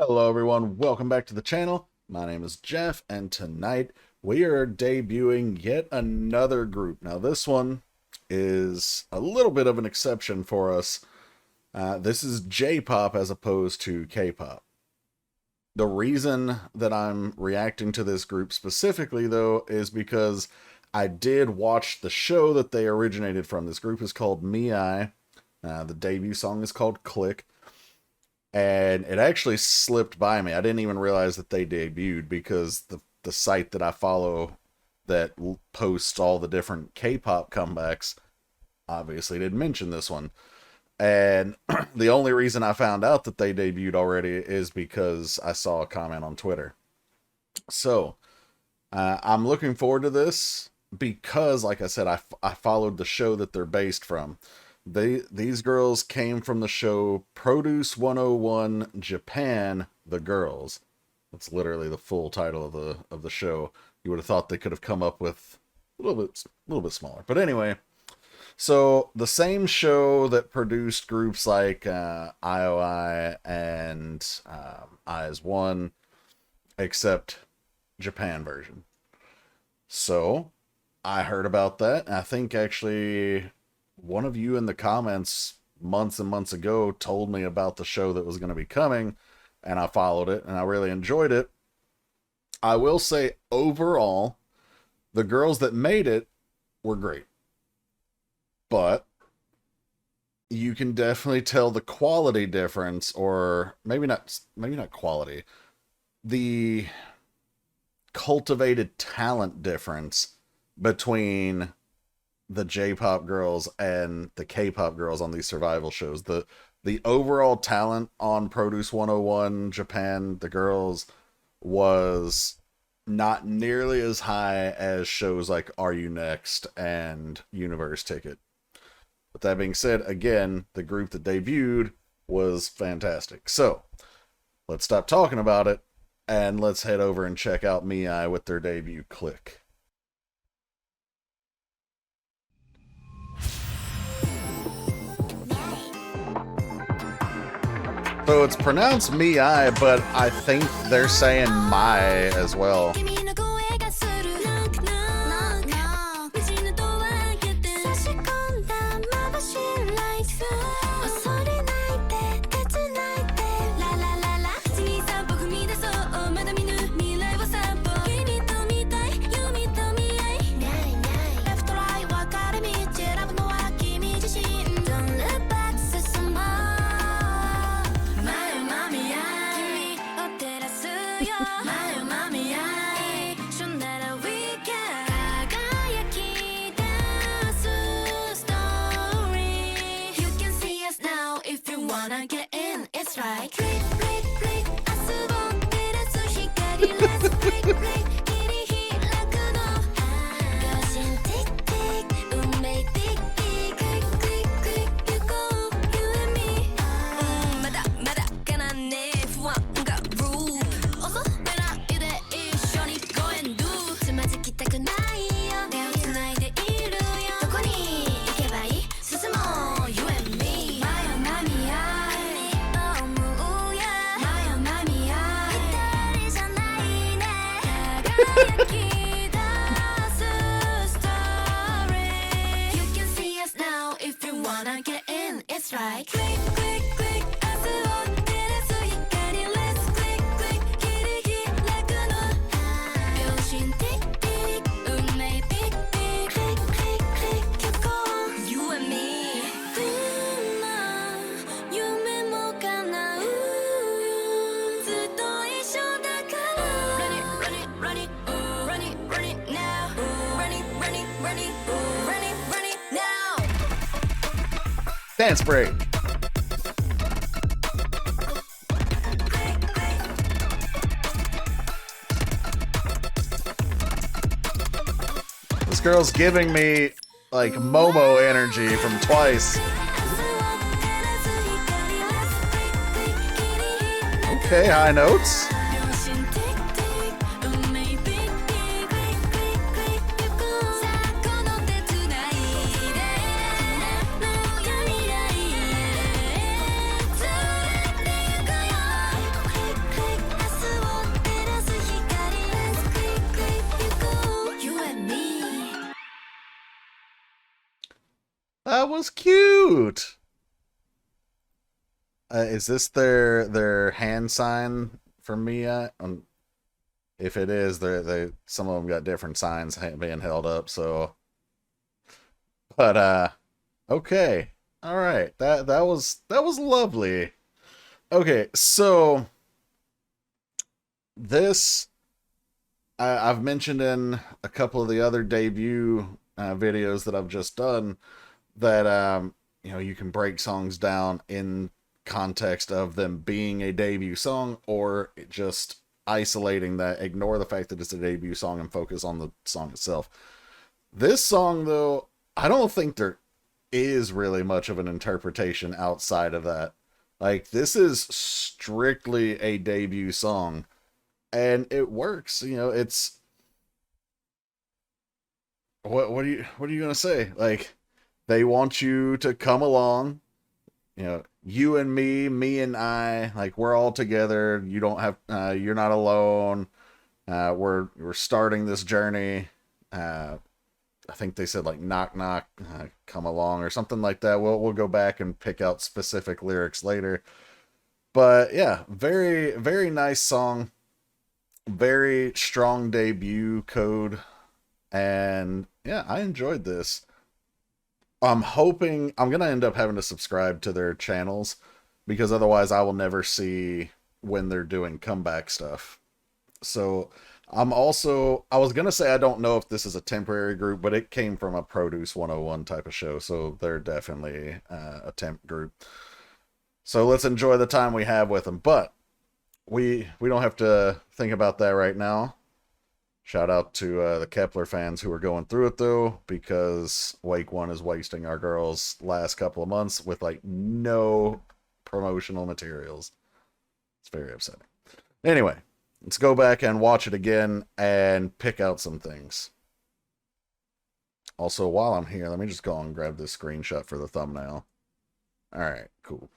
Hello everyone, welcome back to the channel. My name is Jeff, and tonight we are debuting yet another group. Now this one is a little bit of an exception for us. This is J-pop as opposed to K-pop. The reason that I'm reacting to this group specifically, though, is because I did watch the show that they originated from. This group is called Mirai. The debut song is called Click. And it actually slipped by me. I didn't even realize that they debuted because the site that I follow that posts all the different K-pop comebacks obviously didn't mention this one. And the only reason I found out that they debuted already is because I saw a comment on Twitter. So, I'm looking forward to this because, like I said, I followed the show that they're based from. These girls came from the show Produce 101 Japan, The Girls. That's literally the full title of the show. You would have thought they could have come up with a little bit smaller. But anyway, so the same show that produced groups like IOI and I as One, except Japan version. So I heard about that, and I think actually one of you in the comments months and months ago told me about the show that was going to be coming, and I followed it, and I really enjoyed it. I will say, overall, the girls that made it were great. But you can definitely tell the quality difference, or maybe not quality, the cultivated talent difference between the J-pop girls and the K-pop girls on these survival shows. The overall talent on Produce 101 Japan, the girls, was not nearly as high as shows like Are You Next and Universe Ticket. With that being said, again, the group that debuted was fantastic. So, let's stop talking about it, and let's head over and check out Miai with their debut Click. So it's pronounced Miai, but I think they're saying Mai as well. Dance break. This girl's giving me like Momo energy from Twice. Okay, high notes. that was cute. Is this their hand sign for Mia? If it is, they some of them got different signs being held up. So, but okay, all right. That was lovely. Okay, so this I've mentioned in a couple of the other debut videos that I've just done that you can break songs down in context of them being a debut song or just isolating that, ignore the fact that it's a debut song and focus on the song itself. This song, though, I don't think there is really much of an interpretation outside of that. Like, this is strictly a debut song, and it works. It's what are you gonna say? Like, they want you to come along. You and me and I, like, we're all together. You don't have, you're not alone. We're starting this journey. I think they said like knock knock, come along or something like that. We'll go back and pick out specific lyrics later. But yeah, very very nice song. Very strong debut Code, and yeah, I enjoyed this. I'm hoping I'm going to end up having to subscribe to their channels because otherwise I will never see when they're doing comeback stuff. So I was going to say I don't know if this is a temporary group, but it came from a Produce 101 type of show. So they're definitely a temp group. So let's enjoy the time we have with them. But we don't have to think about that right now. Shout out to the Kepler fans who are going through it, though, because Wake 1 is wasting our girls' last couple of months with, like, no promotional materials. It's very upsetting. Anyway, let's go back and watch it again and pick out some things. Also, while I'm here, let me just go and grab this screenshot for the thumbnail. Alright, cool.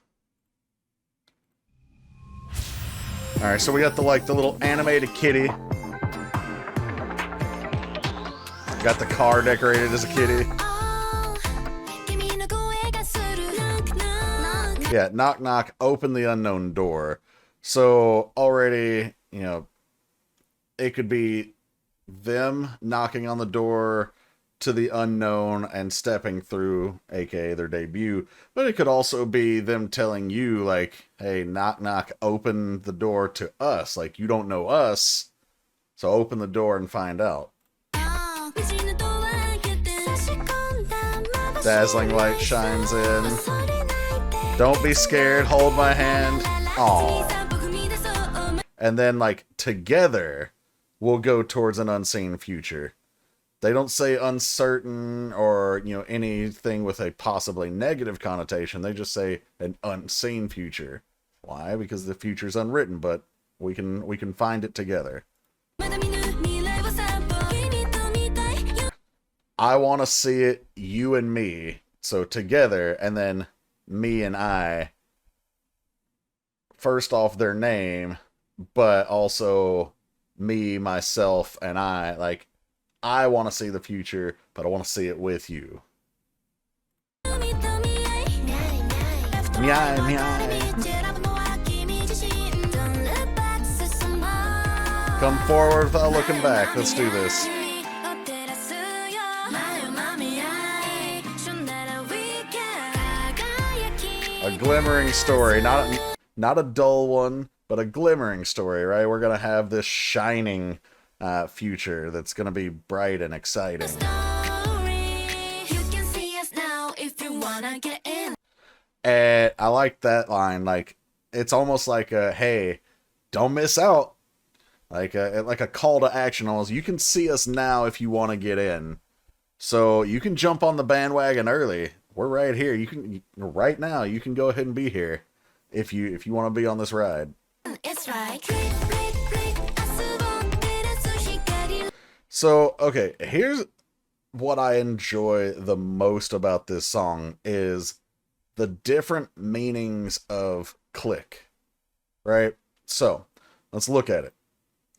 Alright, so we got the little animated kitty. Got the car decorated as a kitty. Yeah, knock knock, open the unknown door. So already, it could be them knocking on the door to the unknown and stepping through, aka their debut. But it could also be them telling you, like, hey, knock knock, open the door to us. Like, you don't know us, so open the door and find out. Dazzling light shines in. Don't be scared, hold my hand. Aww. And then, like, together, we'll go towards an unseen future. They don't say uncertain or, anything with a possibly negative connotation. They just say an unseen future. Why? Because the future's unwritten, but we can find it together. I want to see it, you and me, so together, and then me and I. First off, their name, but also me, myself, and I. Like, I want to see the future, but I want to see it with you. Mirai, Mirai. Come forward without looking back. Let's do this. A glimmering story, not a dull one, but a glimmering story, right? We're gonna have this shining future that's gonna be bright and exciting. And I like that line. Like, it's almost like a, hey, don't miss out. Like a call to action almost. You can see us now if you want to get in. So you can jump on the bandwagon early. We're right here. Right now, you can go ahead and be here if you want to be on this ride. So, okay, here's what I enjoy the most about this song is the different meanings of click, right? So, let's look at it.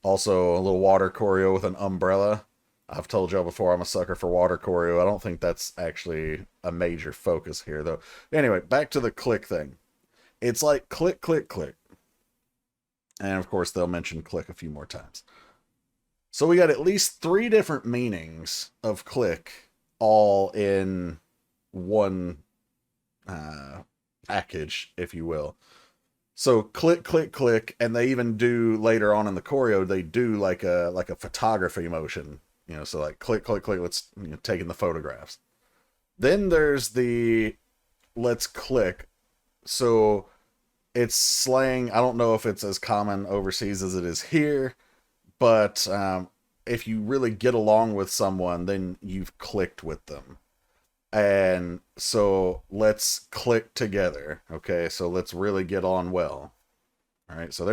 Also, a little water choreo with an umbrella. I've told y'all before I'm a sucker for water choreo. I don't think that's actually a major focus here, though. Anyway, back to the click thing. It's like click, click, click. And of course, they'll mention click a few more times. So we got at least 3 different meanings of click all in one package, if you will. So click, click, click, and they even do later on in the choreo, they do like a photography motion, you know, so like click, click, click, let's, you know, taking the photographs. Then there's the let's click. So it's slang. I don't know if it's as common overseas as it is here, but if you really get along with someone, then you've clicked with them. And so let's click together. Okay, so let's really get on well. All right, so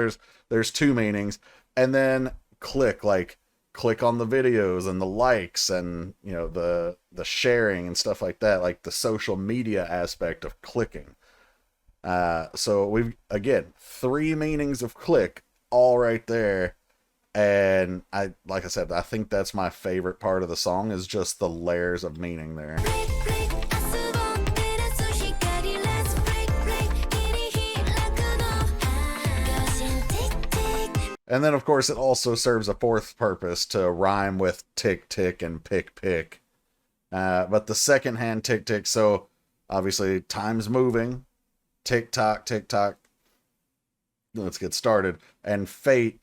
there's 2 meanings. And then click, like click on the videos and the likes and, you know, the sharing and stuff like that, like the social media aspect of clicking. So we've, again, 3 meanings of click all right there. And like I said, I think that's my favorite part of the song, is just the layers of meaning there. And then, of course, it also serves a 4th purpose, to rhyme with tick, tick, and pick, pick. But the second hand tick, tick, so obviously time's moving. Tick, tock, tick, tock. Let's get started. And fate.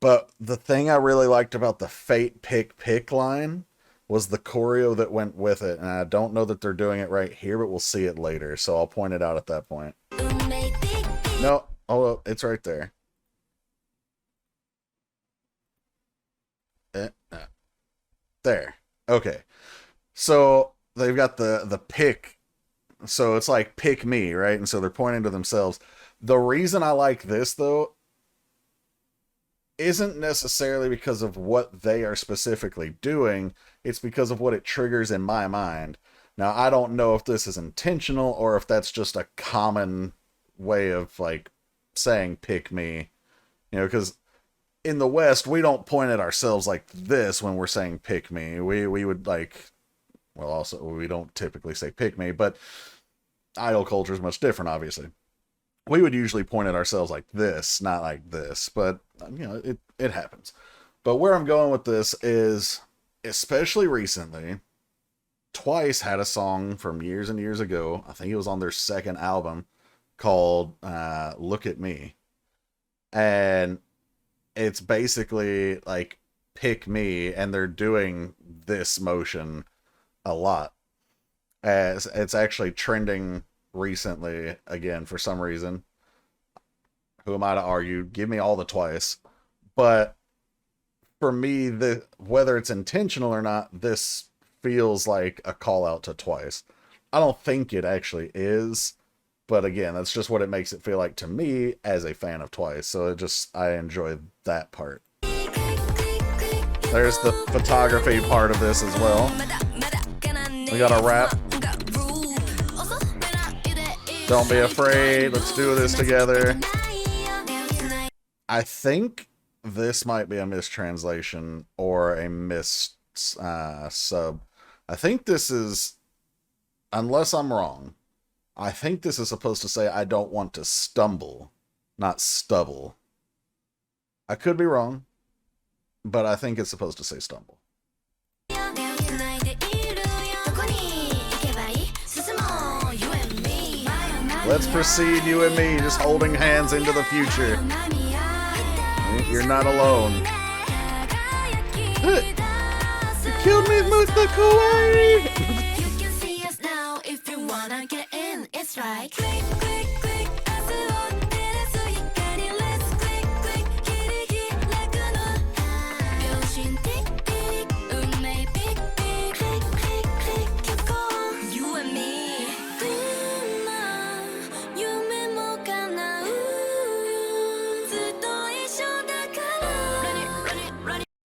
But the thing I really liked about the fate, pick, pick line was the choreo that went with it. And I don't know that they're doing it right here, but we'll see it later. So I'll point it out at that point. No, oh, it's right there. There. Okay. So they've got the pick. So it's like pick me, right? And so they're pointing to themselves. The reason I like this, though, isn't necessarily because of what they are specifically doing. It's because of what it triggers in my mind. Now, I don't know if this is intentional or if that's just a common way of, like, saying pick me. You know, because in the West, we don't point at ourselves like this when we're saying pick me. We would, like, well, also, we don't typically say pick me, but idol culture is much different, obviously. We would usually point at ourselves like this, not like this, but, you know, it happens. But where I'm going with this is, especially recently, Twice had a song from years and years ago, I think it was on their 2nd album, called Look at Me. And it's basically like pick me, and they're doing this motion a lot. As it's actually trending recently again for some reason. Who am I to argue? Give me all the Twice. But for me, whether it's intentional or not, this feels like a call out to Twice. I don't think it actually is, but again, that's just what it makes it feel like to me as a fan of Twice. So I enjoy that part. There's the photography part of this as well. We got a rap. Don't be afraid. Let's do this together. I think this might be a mistranslation or a sub. I think this is, unless I'm wrong, I think this is supposed to say I don't want to stumble, not stubble. I could be wrong, but I think it's supposed to say stumble. Let's proceed, you and me, just holding hands into the future. You're not alone. You killed me with the kawaii! You can see us now if you wanna get in. It's right.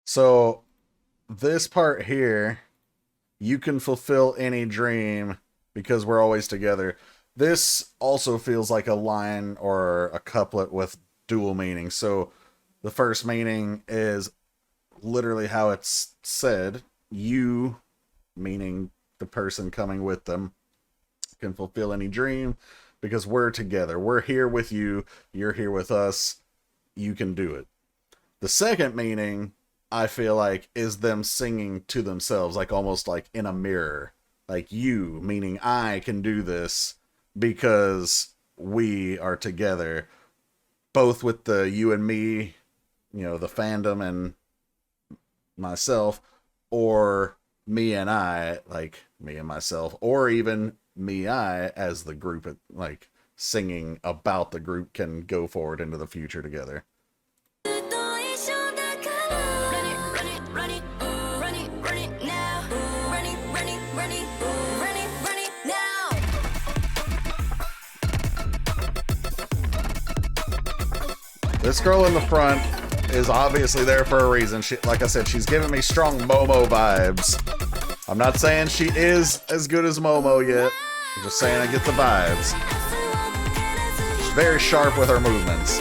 So, this part here, you can fulfill any dream because we're always together. This also feels like a line or a couplet with dual meaning. So, the first meaning is literally how it's said, you, meaning the person coming with them, can fulfill any dream because we're together. We're here with you. You're here with us. You can do it. The second meaning, I feel like, is them singing to themselves, like almost like in a mirror. Like you, meaning I can do this because we are together, both with the you and me, you know, the fandom and myself, or me and I, like me and myself, or even me, I, as the group, like singing about the group can go forward into the future together. This girl in the front is obviously there for a reason. She, like I said, she's giving me strong Momo vibes. I'm not saying she is as good as Momo yet. I'm just saying I get the vibes. She's very sharp with her movements.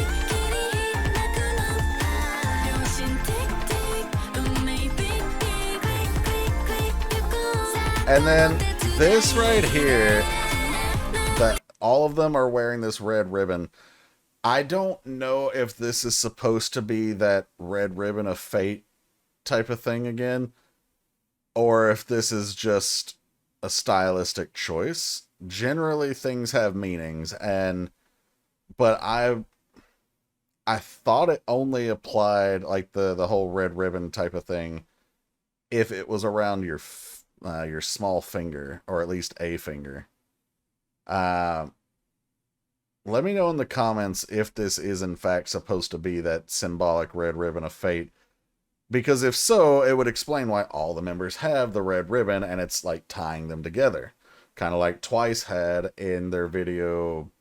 And then this right here, that all of them are wearing this red ribbon. I don't know if this is supposed to be that red ribbon of fate type of thing again, or if this is just a stylistic choice. Generally, things have meanings, but I thought it only applied, like the whole red ribbon type of thing, if it was around your small finger, or at least a finger. Let me know in the comments if this is in fact supposed to be that symbolic red ribbon of fate. Because if so, it would explain why all the members have the red ribbon and it's like tying them together. Kind of like Twice had in their video,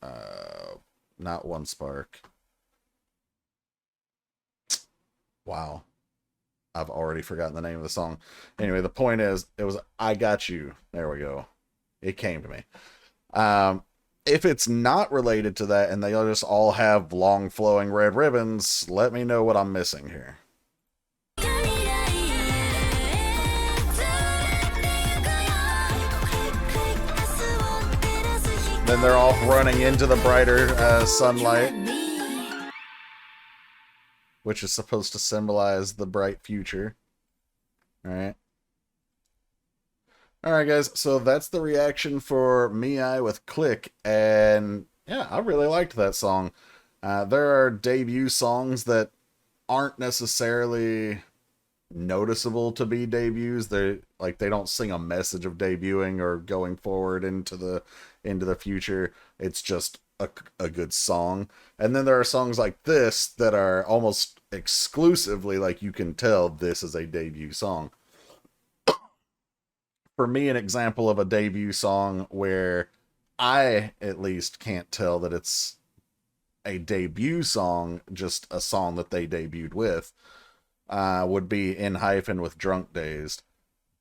not One Spark. Wow. I've already forgotten the name of the song. Anyway, the point is, it was I Got You. There we go. It came to me. If it's not related to that and they just all have long flowing red ribbons, let me know what I'm missing here. Then they're all running into the brighter sunlight, which is supposed to symbolize the bright future. Alright. Alright guys, so that's the reaction for Mirai with Click, and yeah, I really liked that song. There are debut songs that aren't necessarily noticeable to be debuts. They don't sing a message of debuting or going forward into the future. It's just a good song. And then there are songs like this that are almost exclusively like you can tell this is a debut song. For me, an example of a debut song where I, at least, can't tell that it's a debut song, just a song that they debuted with, would be In Hyphen with Drunk Dazed.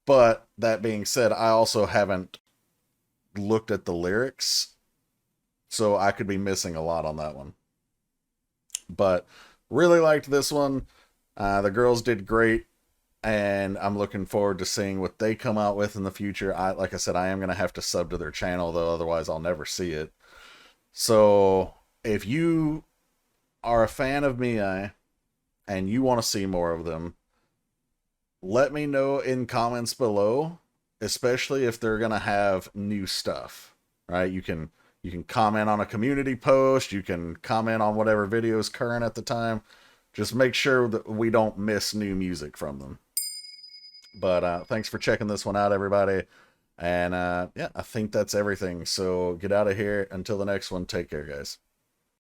But, that being said, I also haven't looked at the lyrics, so I could be missing a lot on that one. But, really liked this one. The girls did great. And I'm looking forward to seeing what they come out with in the future. Like I said, I am going to have to sub to their channel, though, otherwise I'll never see it. So, if you are a fan of Mirai and you want to see more of them, let me know in comments below, especially if they're going to have new stuff, right? You can comment on a community post, you can comment on whatever video is current at the time. Just make sure that we don't miss new music from them. But thanks for checking this one out, everybody. And yeah, I think that's everything. So get out of here. Until the next one, take care, guys.